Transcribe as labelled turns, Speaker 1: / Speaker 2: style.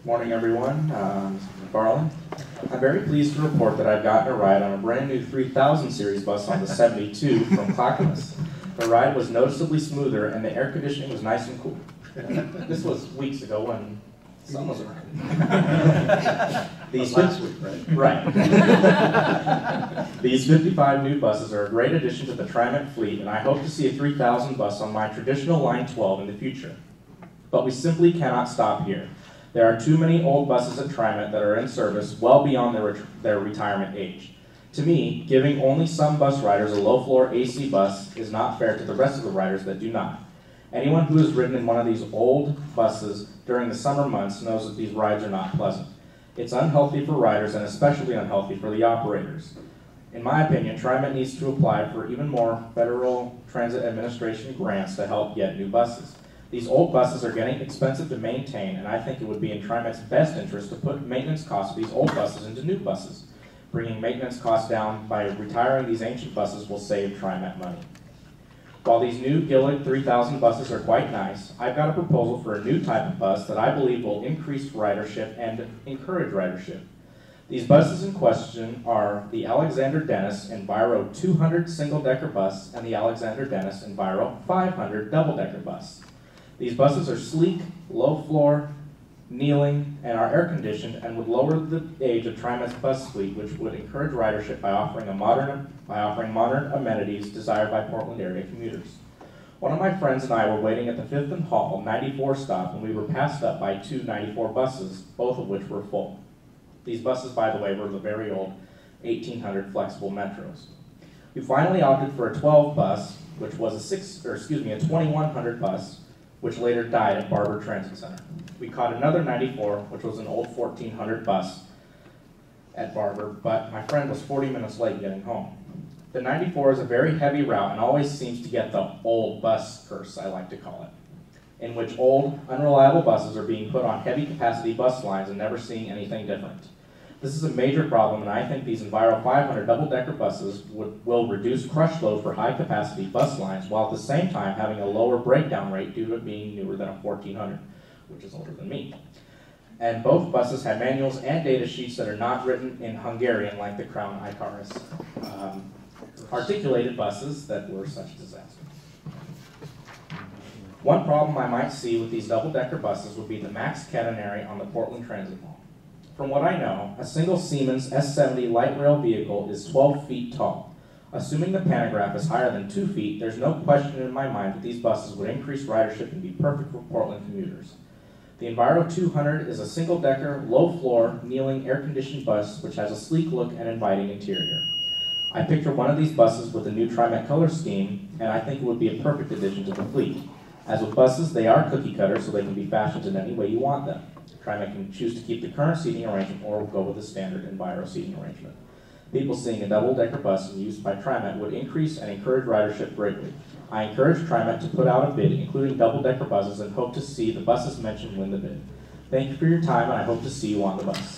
Speaker 1: Morning, everyone. Barlin. I'm very pleased to report that I've gotten a ride on a brand new 3000 series bus on the 72 from Clackamas. The ride was noticeably smoother and the air conditioning was nice and cool. This was weeks ago when sun was around.
Speaker 2: Last week, right?
Speaker 1: Right. These 55 new buses are a great addition to the TriMet fleet, and I hope to see a 3000 bus on my traditional Line 12 in the future. But we simply cannot stop here. There are too many old buses at TriMet that are in service well beyond their retirement age. To me, giving only some bus riders a low-floor AC bus is not fair to the rest of the riders that do not. Anyone who has ridden in one of these old buses during the summer months knows that these rides are not pleasant. It's unhealthy for riders and especially unhealthy for the operators. In my opinion, TriMet needs to apply for even more Federal Transit Administration grants to help get new buses. These old buses are getting expensive to maintain, and I think it would be in TriMet's best interest to put maintenance costs of these old buses into new buses. Bringing maintenance costs down by retiring these ancient buses will save TriMet money. While these new Gillig 3000 buses are quite nice, I've got a proposal for a new type of bus that I believe will increase ridership and encourage ridership. These buses in question are the Alexander Dennis Enviro 200 single-decker bus and the Alexander Dennis Enviro 500 double-decker bus. These buses are sleek, low floor, kneeling, and are air-conditioned and would lower the age of TriMet's bus fleet, which would encourage ridership by offering modern amenities desired by Portland area commuters. One of my friends and I were waiting at the 5th and Hall 94 stop when we were passed up by two 94 buses, both of which were full. These buses, by the way, were the very old 1800 flexible Metros. We finally opted for a 12 bus, which was a 2100 bus, which later died at Barber Transit Center. We caught another 94, which was an old 1400 bus at Barber, but my friend was 40 minutes late getting home. The 94 is a very heavy route and always seems to get the old bus curse, I like to call it, in which old, unreliable buses are being put on heavy capacity bus lines and never seeing anything different. This is a major problem, and I think these Enviro 500 double-decker buses will reduce crush load for high-capacity bus lines, while at the same time having a lower breakdown rate due to it being newer than a 1400, which is older than me. And both buses have manuals and data sheets that are not written in Hungarian like the Crown Icarus. Articulated buses that were such a disaster. One problem I might see with these double-decker buses would be the max catenary on the Portland Transit Mall. From what I know, a single Siemens S70 light rail vehicle is 12 feet tall. Assuming the pantograph is higher than 2 feet, there's no question in my mind that these buses would increase ridership and be perfect for Portland commuters. The Enviro 200 is a single-decker, low-floor, kneeling, air-conditioned bus which has a sleek look and inviting interior. I picture one of these buses with a new TriMet color scheme, and I think it would be a perfect addition to the fleet. As with buses, they are cookie cutters, so they can be fashioned in any way you want them. TriMet can choose to keep the current seating arrangement or go with the standard Enviro seating arrangement. People seeing a double-decker bus used by TriMet would increase and encourage ridership greatly. I encourage TriMet to put out a bid, including double-decker buses, and hope to see the buses mentioned win the bid. Thank you for your time, and I hope to see you on the bus.